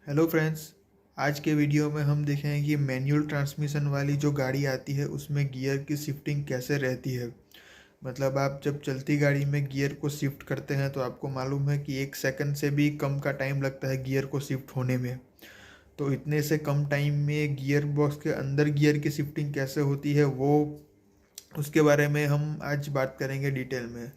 Hello friends. आज के video में हम देखेंगे कि मैनुअल ट्रांसमिशन वाली जो गाड़ी आती है उसमें गियर की शिफ्टिंग कैसे रहती है। मतलब आप जब चलती गाड़ी में गियर को शिफ्ट करते हैं तो आपको मालूम है कि 1 सेकंड से भी कम का टाइम लगता है गियर को शिफ्ट होने में। तो इतने से कम टाइम में गियर बॉक्स के अंदर गियर की शिफ्टिंग कैसे होती है वो उसके बारे में हम आज बात करेंगे डिटेल में।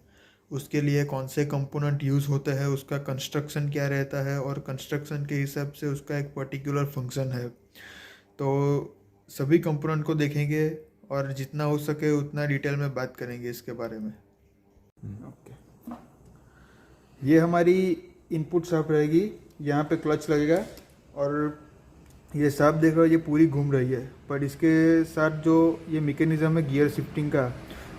उसके लिए कौन से कंपोनेंट यूज़ होते हैं, उसका कंस्ट्रक्शन क्या रहता है और कंस्ट्रक्शन के हिसाब से उसका एक पर्टिकुलर फंक्शन है। तो सभी कंपोनेंट को देखेंगे और जितना हो सके उतना डिटेल में बात करेंगे इसके बारे में। ओके, ये हमारी इनपुट शाफ्ट रहेगी। यहाँ पे क्लच लगेगा और ये शाफ्ट देख रहे हो, ये पूरी घूम रही है। पर इसके साथ जो ये मैकेनिज्म है गियर शिफ्टिंग का,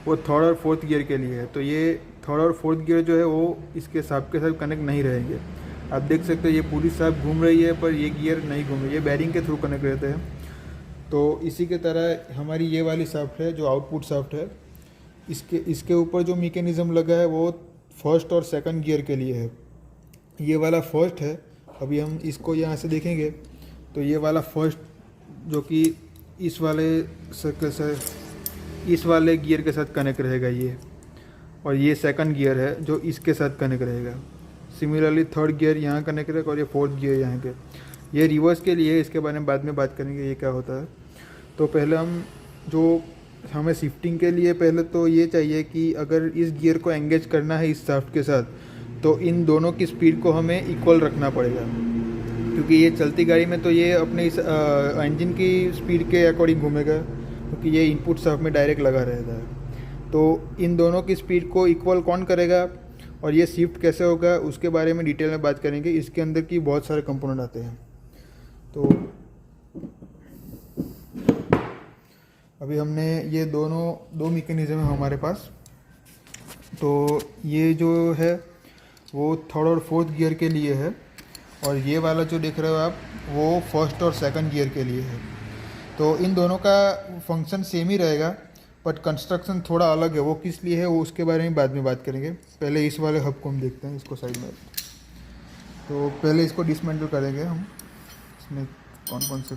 वो थर्ड और फोर्थ गियर के लिए है। तो ये थर्ड और फोर्थ गियर जो है वो इसके शाफ्ट के साथ कनेक्ट नहीं रहेंगे। आप देख सकते हो ये पूरी शाफ्ट घूम रही है पर ये गियर नहीं घूम रही है, ये बैरिंग के थ्रू कनेक्ट रहते हैं। तो इसी के तरह हमारी ये वाली शाफ्ट है जो आउटपुट शाफ्ट है, इसके ऊपर जो मैकेनिज्म लगा है वो फर्स्ट और सेकंड गियर के लिए है। ये वाला फर्स्ट है। अभी हम इसको यहाँ से देखेंगे तो ये वाला फर्स्ट जो कि इस वाले सर्कल से इस वाले गियर के साथ कनेक्ट रहेगा ये, और ये सेकंड गियर है जो इसके साथ कनेक्ट रहेगा। सिमिलरली थर्ड गियर यहाँ कनेक्ट रहेगा और ये फोर्थ गियर यहाँ के। ये रिवर्स के लिए, इसके बारे में बाद में बात करेंगे ये क्या होता है। तो पहले हमें शिफ्टिंग के लिए पहले तो ये चाहिए कि अगर इस गियर को एंगेज करना है इस शाफ्ट के साथ तो इन दोनों की स्पीड को हमें इक्वल रखना पड़ेगा, क्योंकि ये चलती गाड़ी में तो ये अपने इस इंजन की स्पीड के अकॉर्डिंग घूमेगा, क्योंकि ये इनपुट शाफ्ट में डायरेक्ट लगा रहता है। तो इन दोनों की स्पीड को इक्वल कौन करेगा और ये शिफ्ट कैसे होगा उसके बारे में डिटेल में बात करेंगे। इसके अंदर की बहुत सारे कंपोनेंट आते हैं। तो अभी हमने ये दो मैकेनिज्म है हमारे पास। तो ये जो है वो थर्ड और फोर्थ गियर के लिए है, और ये वाला जो देख रहे हो आप वो फर्स्ट और सेकंड गियर के लिए है। तो इन दोनों का फंक्शन सेम ही रहेगा, बट कंस्ट्रक्शन थोड़ा अलग है। वो किस लिए है वो उसके बारे में बाद में बात करेंगे। पहले इस वाले हब को हम देखते हैं, इसको साइड में। तो पहले इसको डिसमेंटल करेंगे हम। इसमें कौन कौन से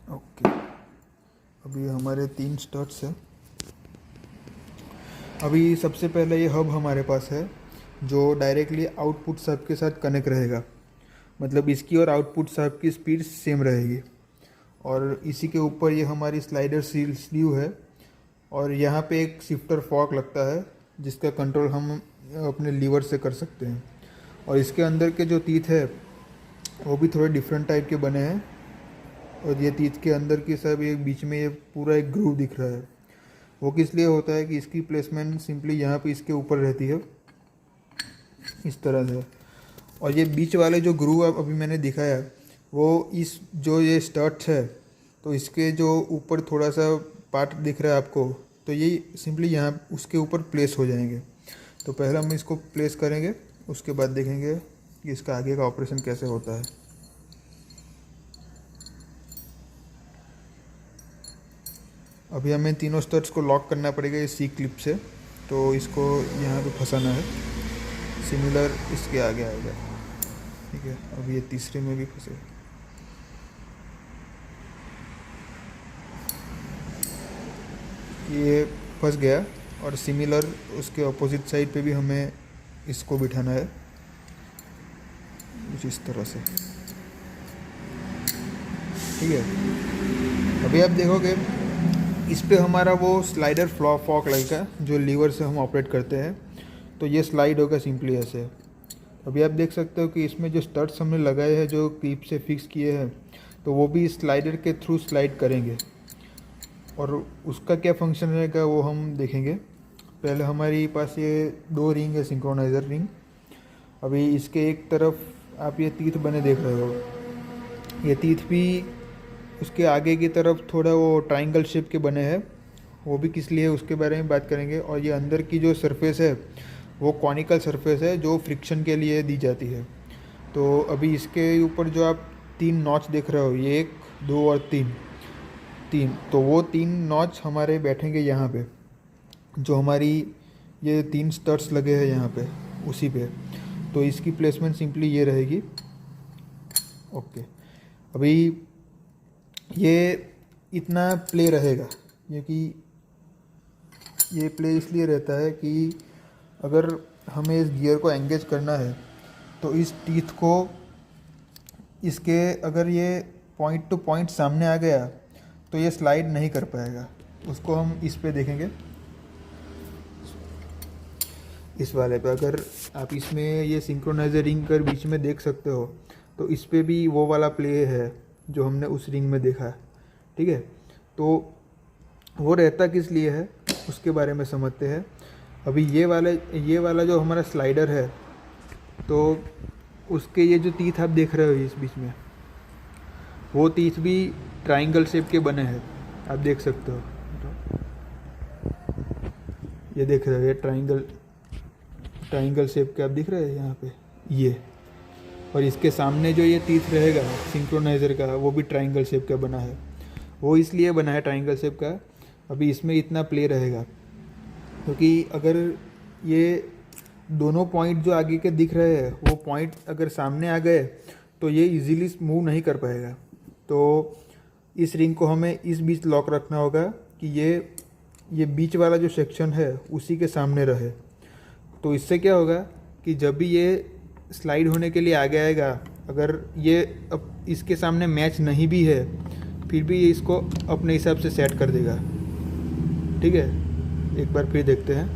ओके, अभी हमारे 3 स्टड्स हैं। अभी सबसे पहले ये हब हमारे पास है जो डायरेक्टली आउटपुट शाफ्ट के साथ कनेक्ट रहेगा। मतलब इसकी और आउटपुट शाफ्ट की स्पीड सेम रहेगी। और इसी के ऊपर ये हमारी स्लाइडर स्लीव है, और यहाँ पे एक शिफ्टर फॉर्क लगता है जिसका कंट्रोल हम अपने लीवर से कर सकते हैं। और इसके अंदर के जो टीथ है वो भी थोड़े डिफरेंट टाइप के बने हैं। और ये टीथ के अंदर की सब एक बीच में ये पूरा एक ग्रूव दिख रहा है। वो किस लिए होता है कि इसकी प्लेसमेंट सिंपली यहाँ पे इसके ऊपर रहती है इस तरह से। और ये बीच वाले जो ग्रूव अभी मैंने दिखाया वो इस जो ये स्टड्स है तो इसके जो ऊपर थोड़ा सा पार्ट दिख रहा है आपको, तो ये सिंपली यहाँ उसके ऊपर प्लेस हो जाएंगे। तो पहले हम इसको प्लेस करेंगे, उसके बाद देखेंगे कि इसका आगे का ऑपरेशन कैसे होता है। अभी हमें तीनों स्टड्स को लॉक करना पड़ेगा इस सी क्लिप से। तो इसको यहाँ पे फंसाना है, सिमिलर इसके आगे आएगा। ठीक है, अब ये तीसरे में भी फंसे। ये फंस गया, और सिमिलर उसके अपोजिट साइड पे भी हमें इसको बिठाना है कुछ इस तरह से। ठीक है, अभी आप देखोगे इस पे हमारा वो स्लाइडर फॉर्क लगेगा जो लीवर से हम ऑपरेट करते हैं। तो ये स्लाइड होगा सिंपली ऐसे। अभी आप देख सकते हो कि इसमें जो स्टड्स हमने लगाए हैं जो क्लिप से फिक्स किए हैं तो वो भी स्लाइडर के थ्रू स्लाइड करेंगे, और उसका क्या फंक्शन रहेगा वो हम देखेंगे। पहले हमारे पास ये 2 रिंग है, सिंक्रोनाइज़र रिंग। अभी इसके एक तरफ आप ये तीथ बने देख रहे हो, ये तीथ भी उसके आगे की तरफ थोड़ा वो ट्रायंगल शेप के बने हैं। वो भी किस लिए है उसके बारे में बात करेंगे। और ये अंदर की जो सरफेस है वो कॉनिकल सरफेस है जो फ्रिक्शन के लिए दी जाती है। तो अभी इसके ऊपर जो आप 3 नॉच देख रहे हो, ये एक 2 और 3, तो वो 3 नॉच हमारे बैठेंगे यहाँ पे, जो हमारी ये 3 स्टड्स लगे हैं यहाँ पे, उसी पे। तो इसकी प्लेसमेंट सिंपली ये रहेगी। ओके, अभी ये इतना प्ले रहेगा, क्योंकि ये प्ले इसलिए रहता है कि अगर हमें इस गियर को एंगेज करना है तो इस टीथ को इसके अगर ये पॉइंट टू पॉइंट सामने आ गया तो ये स्लाइड नहीं कर पाएगा। उसको हम इस पे देखेंगे, इस वाले पे। अगर आप इसमें ये सिंक्रोनाइजर रिंग कर बीच में देख सकते हो, तो इस पे भी वो वाला प्ले है जो हमने उस रिंग में देखा है, ठीक है। तो वो रहता किस लिए है उसके बारे में समझते हैं। अभी ये वाला जो हमारा स्लाइडर है, तो उसके ये जो टीथ आप देख रहे हो इस बीच में, वो टीथ भी ट्रायंगल शेप के बने हैं, आप देख सकते हो। ये देख रहे हो, ये ट्रायंगल शेप के आप दिख रहे हैं यहाँ पे ये। और इसके सामने जो ये टीथ रहेगा सिंक्रोनाइज़र का, वो भी ट्रायंगल शेप का बना है। वो इसलिए बना है ट्रायंगल शेप का, अभी इसमें इतना प्ले रहेगा, क्योंकि अगर ये दोनों पॉइंट जो आगे के दिख रहे हैं वो पॉइंट अगर सामने आ गए तो ये इजीली मूव नहीं कर पाएगा। तो इस रिंग को हमें इस बीच लॉक रखना होगा कि ये बीच वाला जो सेक्शन है उसी के सामने रहे। तो इससे क्या होगा कि जब भी ये स्लाइड होने के लिए आगे आएगा, अगर ये अब इसके सामने मैच नहीं भी है, फिर भी ये इसको अपने हिसाब से सेट कर देगा, ठीक है। एक बार फिर देखते हैं,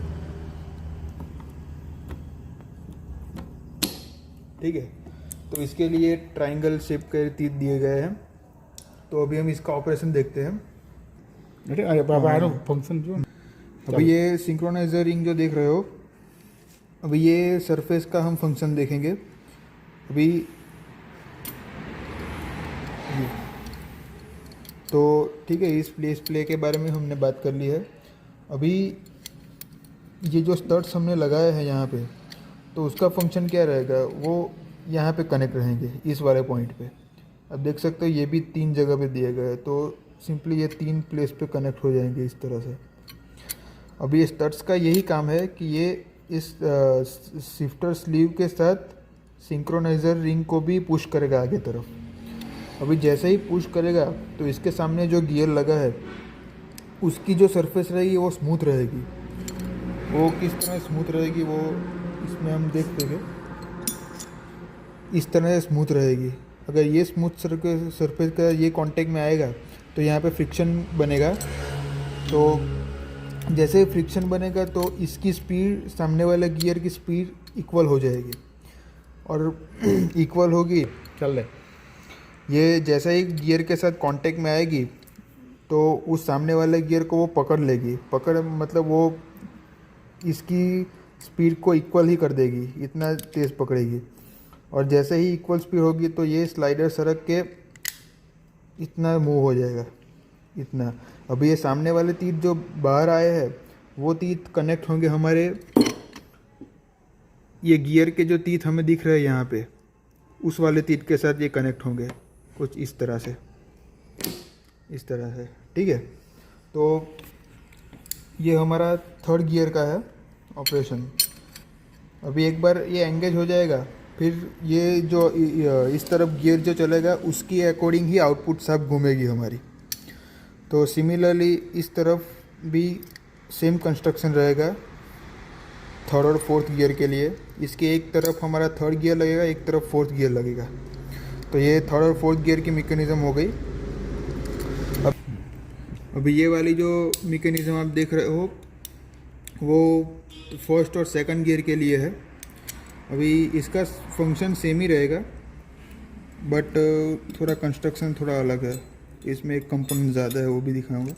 ठीक है। तो इसके लिए ट्रायंगल शेप के तीर दिए गए हैं। तो अभी हम इसका ऑपरेशन देखते हैं। फंक्शन जो अभी ये सिंक्रोनाइजर रिंग जो देख रहे हो, अभी ये सरफेस का हम फंक्शन देखेंगे। अभी तो ठीक है, इस प्ले के बारे में हमने बात कर ली है। अभी ये जो स्टड्स हमने लगाए हैं यहाँ पे, तो उसका फंक्शन क्या रहेगा, वो यहाँ पे कनेक्ट रहेंगे इस वाले पॉइंट पे। अब देख सकते हो ये भी 3 जगह पे दिए गए हैं, तो सिंपली ये 3 प्लेस पे कनेक्ट हो जाएंगे इस तरह से। अभी ये स्टड्स का यही काम है कि ये इस शिफ्टर स्लीव के साथ सिंक्रोनाइज़र रिंग को भी पुश करेगा आगे तरफ। अभी जैसे ही पुश करेगा तो इसके सामने जो गियर लगा है उसकी जो सरफेस रहेगी वो स्मूथ रहेगी। वो किस तरह स्मूथ रहेगी वो इसमें हम देख देंगे। इस तरह से स्मूथ रहेगी। अगर ये स्मूथ सरफेस का ये कांटेक्ट में आएगा तो यहाँ पे फ्रिक्शन बनेगा। तो जैसे फ्रिक्शन बनेगा तो इसकी स्पीड सामने वाले गियर की स्पीड इक्वल हो जाएगी, और इक्वल होगी चल रहे ये जैसे ही गियर के साथ कांटेक्ट में आएगी तो उस सामने वाले गियर को वो पकड़ लेगी। पकड़ मतलब वो इसकी स्पीड को इक्वल ही कर देगी, इतना तेज़ पकड़ेगी। और जैसे ही इक्वल स्पीड होगी तो ये स्लाइडर सरक के इतना मूव हो जाएगा, इतना। अभी ये सामने वाले तीर जो बाहर आए हैं वो तीर कनेक्ट होंगे हमारे ये गियर के जो तीर हमें दिख रहे हैं यहाँ पे, उस वाले तीर के साथ ये कनेक्ट होंगे कुछ इस तरह से, ठीक है। तो ये हमारा 3rd गियर का है ऑपरेशन। अभी एक बार ये एंगेज हो जाएगा, फिर ये जो इस तरफ गियर जो चलेगा उसकी अकॉर्डिंग ही आउटपुट सब घूमेगी हमारी। तो सिमिलरली इस तरफ भी सेम कंस्ट्रक्शन रहेगा 3rd और 4th गियर के लिए। इसके एक तरफ हमारा 3rd गियर लगेगा, एक तरफ 4th गियर लगेगा। तो ये 3rd और 4th गियर की मैकेनिज़्म हो गई। अभी ये वाली जो मैकेनिज़्म आप देख रहे हो वो 1st और 2nd गियर के लिए है। अभी इसका फंक्शन सेम ही रहेगा, बट थोड़ा कंस्ट्रक्शन थोड़ा अलग है। इसमें एक कंपोनेंट ज़्यादा है, वो भी दिखाऊंगा।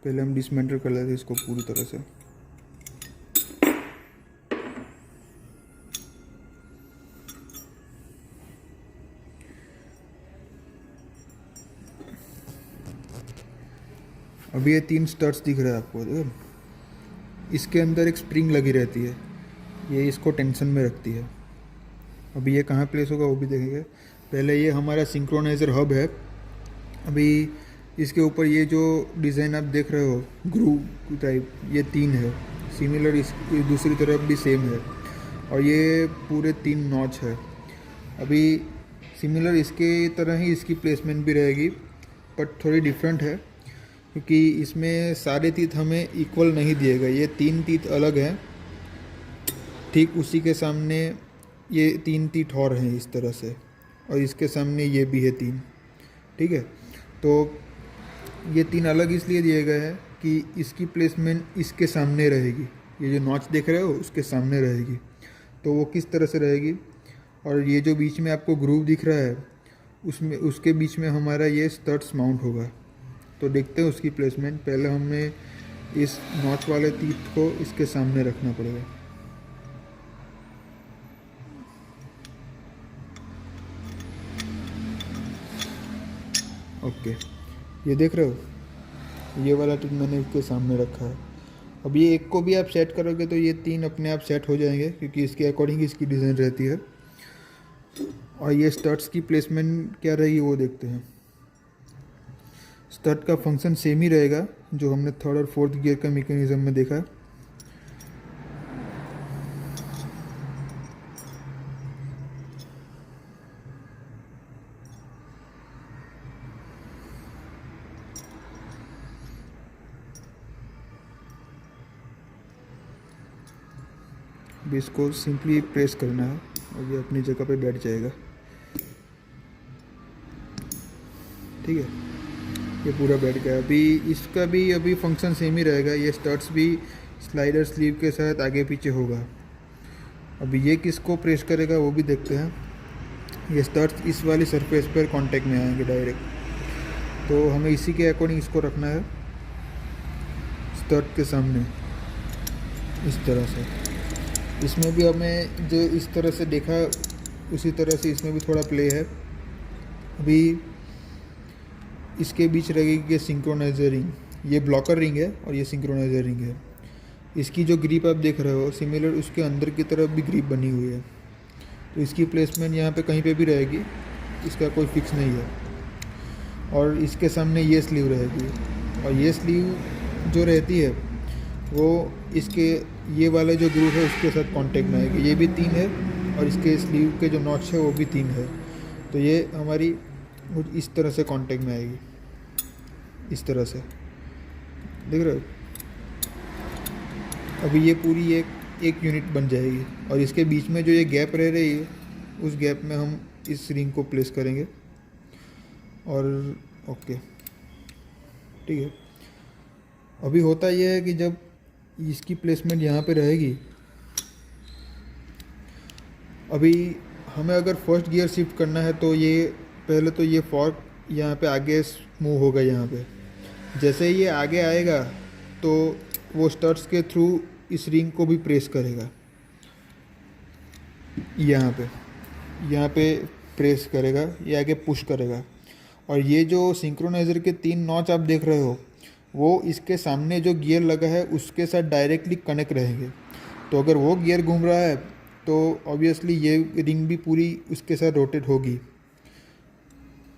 पहले हम डिसमेंटल कर लेते हैं इसको पूरी तरह से। अभी ये 3 स्टड्स दिख रहे हैं आपको, देखो। इसके अंदर एक स्प्रिंग लगी रहती है, ये इसको टेंशन में रखती है। अभी ये कहाँ प्लेस होगा वो भी देखेंगे। पहले ये हमारा सिंक्रोनाइज़र हब है, अभी इसके ऊपर ये जो डिज़ाइन आप देख रहे हो ग्रूव टाइप, ये 3 है। सिमिलर इस दूसरी तरफ भी सेम है, और ये पूरे 3 नॉच है। अभी सिमिलर इसके तरह ही इसकी प्लेसमेंट भी रहेगी, बट थोड़ी डिफरेंट है, क्योंकि इसमें सारे टीथ हमें इक्वल नहीं दिए गए। ये 3 टीथ अलग हैं, ठीक उसी के सामने ये 3 टीथ और हैं इस तरह से, और इसके सामने ये भी है 3। ठीक है, तो ये 3 अलग इसलिए दिए गए हैं कि इसकी प्लेसमेंट इसके सामने रहेगी। ये जो नॉच देख रहे हो उसके सामने रहेगी। तो वो किस तरह से रहेगी, और ये जो बीच में आपको ग्रूव दिख रहा है उसमें, उसके बीच में हमारा ये स्टड्स माउंट होगा। तो देखते हैं उसकी प्लेसमेंट। पहले हमें इस नॉच वाले टीथ को इसके सामने रखना पड़ेगा। ओके, ये देख रहे हो, ये वाला टीथ मैंने इसके सामने रखा है। अब ये एक को भी आप सेट करोगे तो ये 3 अपने आप सेट हो जाएंगे, क्योंकि इसके अकॉर्डिंग इसकी डिज़ाइन रहती है। और ये स्टड्स की प्लेसमेंट क्या रहेगी वो देखते हैं। स्टड का फंक्शन सेम ही रहेगा जो हमने थर्ड और फोर्थ गियर का मैकेनिज्म में देखा। अब इसको सिंपली प्रेस करना है और ये अपनी जगह पे बैठ जाएगा। ठीक है, ये पूरा बैठ गया। अभी इसका भी अभी फंक्शन सेम ही रहेगा। ये स्टड्स भी स्लाइडर स्लीव के साथ आगे पीछे होगा। अभी ये किसको प्रेस करेगा वो भी देखते हैं। ये स्टड्स इस वाली सरफेस पर कांटेक्ट में आएंगे डायरेक्ट, तो हमें इसी के अकॉर्डिंग इसको रखना है स्टड के सामने, इस तरह से। इसमें भी हमें जो इस तरह से देखा उसी तरह से इसमें भी थोड़ा प्ले है। अभी इसके बीच रहेगी ये सिंक्रोनाइजर रिंग, ये ब्लॉकर रिंग है और ये सिंक्रोनाइजर रिंग है। इसकी जो ग्रिप आप देख रहे हो सिमिलर उसके अंदर की तरफ भी ग्रिप बनी हुई है, तो इसकी प्लेसमेंट यहाँ पे कहीं पे भी रहेगी, इसका कोई फिक्स नहीं है। और इसके सामने ये स्लीव रहेगी, और ये स्लीव जो रहती है वो इसके ये वाला जो ग्रूव है उसके साथ कांटेक्ट में आएगी। ये भी 3 है और इसके स्लीव के जो नॉच है वो भी 3 है, तो ये हमारी कुछ इस तरह से कांटेक्ट में आएगी, इस तरह से। देख रहे हो, अभी ये पूरी एक यूनिट बन जाएगी, और इसके बीच में जो ये गैप रह रही है उस गैप में हम इस रिंग को प्लेस करेंगे। और ओके, ठीक है। अभी होता यह है कि जब इसकी प्लेसमेंट यहाँ पे रहेगी, अभी हमें अगर फर्स्ट गियर शिफ्ट करना है तो ये पहले तो ये फॉर्क यहाँ पे आगे मूव होगा। यहाँ पे जैसे ही ये आगे आएगा तो वो स्टड्स के थ्रू इस रिंग को भी प्रेस करेगा। यहाँ पे प्रेस करेगा, ये आगे पुश करेगा। और ये जो सिंक्रोनाइज़र के 3 नॉच आप देख रहे हो वो इसके सामने जो गियर लगा है उसके साथ डायरेक्टली कनेक्ट रहेंगे। तो अगर वो गियर घूम रहा है तो ऑब्वियसली ये रिंग भी पूरी उसके साथ रोटेट होगी,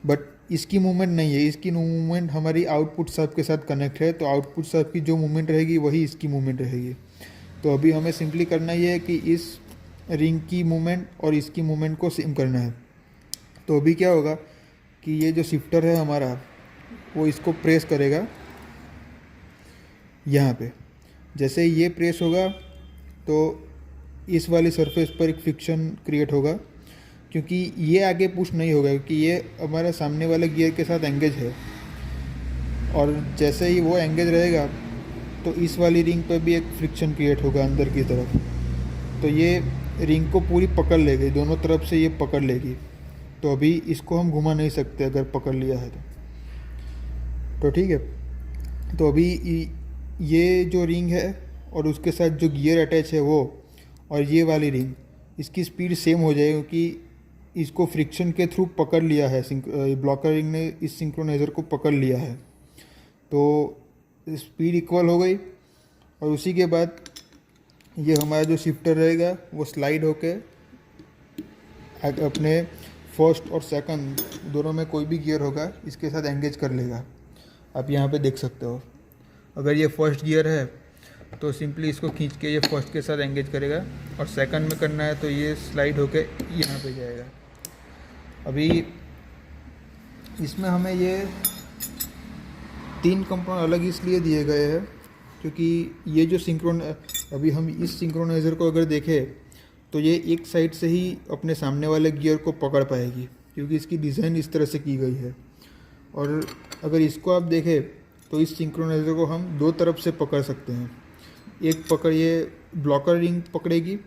बट इसकी मूवमेंट नहीं है। इसकी मूवमेंट हमारी आउटपुट सब के साथ कनेक्ट है, तो आउटपुट सब की जो मूवमेंट रहेगी वही इसकी मूवमेंट रहेगी। तो अभी हमें सिंपली करना ही है कि इस रिंग की मूवमेंट और इसकी मूवमेंट को सेम करना है। तो अभी क्या होगा कि ये जो शिफ्टर है हमारा वो इसको प्रेस करेगा यहाँ पे। जैसे ही ये प्रेस होगा तो इस वाली सरफेस पर एक फ्रिक्शन क्रिएट होगा, क्योंकि ये आगे पुश नहीं होगा, क्योंकि ये हमारे सामने वाले गियर के साथ एंगेज है। और जैसे ही वो एंगेज रहेगा तो इस वाली रिंग पर भी एक फ्रिक्शन क्रिएट होगा अंदर की तरफ, तो ये रिंग को पूरी पकड़ लेगी, दोनों तरफ से ये पकड़ लेगी। तो अभी इसको हम घुमा नहीं सकते अगर पकड़ लिया है तो ठीक है। तो अभी ये जो रिंग है और उसके साथ जो गियर अटैच है वो, और ये वाली रिंग, इसकी स्पीड सेम हो जाएगी, क्योंकि इसको फ्रिक्शन के थ्रू पकड़ लिया है। ब्लॉकर रिंग ने इस सिंक्रोनाइज़र को पकड़ लिया है, तो स्पीड इक्वल हो गई। और उसी के बाद ये हमारा जो शिफ्टर रहेगा वो स्लाइड होके अपने फर्स्ट और सेकंड दोनों में कोई भी गियर होगा इसके साथ एंगेज कर लेगा। आप यहाँ पे देख सकते हो, अगर ये फर्स्ट गियर है तो सिंपली इसको खींच के ये फर्स्ट के साथ एंगेज करेगा, और सेकंड में करना है तो ये स्लाइड होके यहाँ पे जाएगा। अभी इसमें हमें ये 3 कंपोनेंट अलग इसलिए दिए गए हैं क्योंकि ये जो अभी हम इस सिंक्रोनाइज़र को अगर देखें तो ये एक साइड से ही अपने सामने वाले गियर को पकड़ पाएगी क्योंकि इसकी डिज़ाइन इस तरह से की गई है। और अगर इसको आप देखें तो इस सिंक्रोनाइज़र को हम 2 तरफ से पकड़ सकते हैं। एक पकड़ ये ब्लॉकर रिंग पकड़ेगी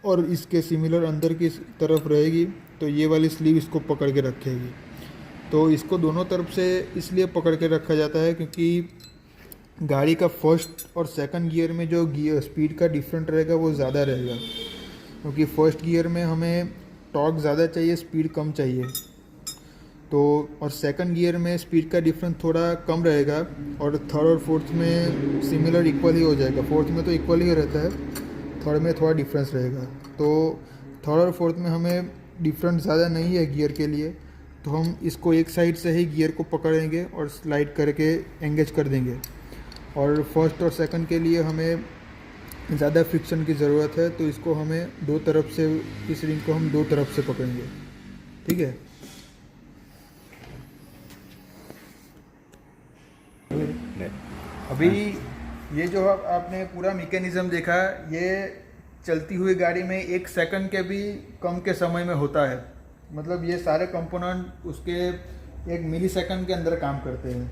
और इसके सिमिलर अंदर की तरफ रहेगी तो ये वाली स्लीव इसको पकड़ के रखेगी। तो इसको दोनों तरफ से इसलिए पकड़ के रखा जाता है क्योंकि गाड़ी का फर्स्ट और सेकंड गियर में जो गियर स्पीड का डिफरेंट रहेगा वो ज़्यादा रहेगा, क्योंकि फर्स्ट गियर में हमें टॉर्क ज़्यादा चाहिए, स्पीड कम चाहिए। तो और सेकंड गियर में स्पीड का डिफरेंस थोड़ा कम रहेगा और थर्ड और फोर्थ में सिमिलर इक्वल ही हो जाएगा। फोर्थ में तो इक्वल ही रहता है, थर्ड में थोड़ा डिफरेंस रहेगा। तो थर्ड और फोर्थ में हमें डिफरेंस ज़्यादा नहीं है गियर के लिए, तो हम इसको एक साइड से ही गियर को पकड़ेंगे और स्लाइड करके एंगेज कर देंगे। और फर्स्ट और सेकंड के लिए हमें ज़्यादा फ्रिक्शन की ज़रूरत है, तो इसको हमें 2 तरफ से, इस रिंग को हम 2 तरफ से पकड़ेंगे। ठीक है। अभी ये जो आपने पूरा मैकेनिज्म देखा, ये चलती हुई गाड़ी में 1 सेकंड के भी कम के समय में होता है। मतलब ये सारे कंपोनेंट उसके 1 मिली सेकंड के अंदर काम करते हैं।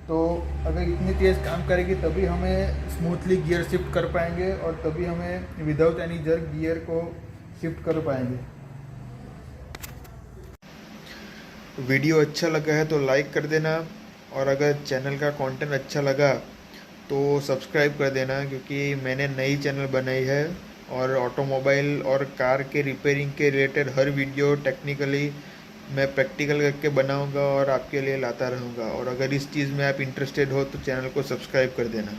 तो अगर इतनी तेज़ काम करेगी तभी हमें स्मूथली गियर शिफ्ट कर पाएंगे और तभी हमें विदाउट एनी जर्क गियर को शिफ्ट कर पाएंगे। वीडियो अच्छा लगा है तो लाइक कर देना, और अगर चैनल का कंटेंट अच्छा लगा तो सब्सक्राइब कर देना, क्योंकि मैंने नई चैनल बनाई है और ऑटोमोबाइल और कार के रिपेयरिंग के रिलेटेड हर वीडियो टेक्निकली मैं प्रैक्टिकल करके बनाऊंगा और आपके लिए लाता रहूँगा। और अगर इस चीज़ में आप इंटरेस्टेड हो तो चैनल को सब्सक्राइब कर देना।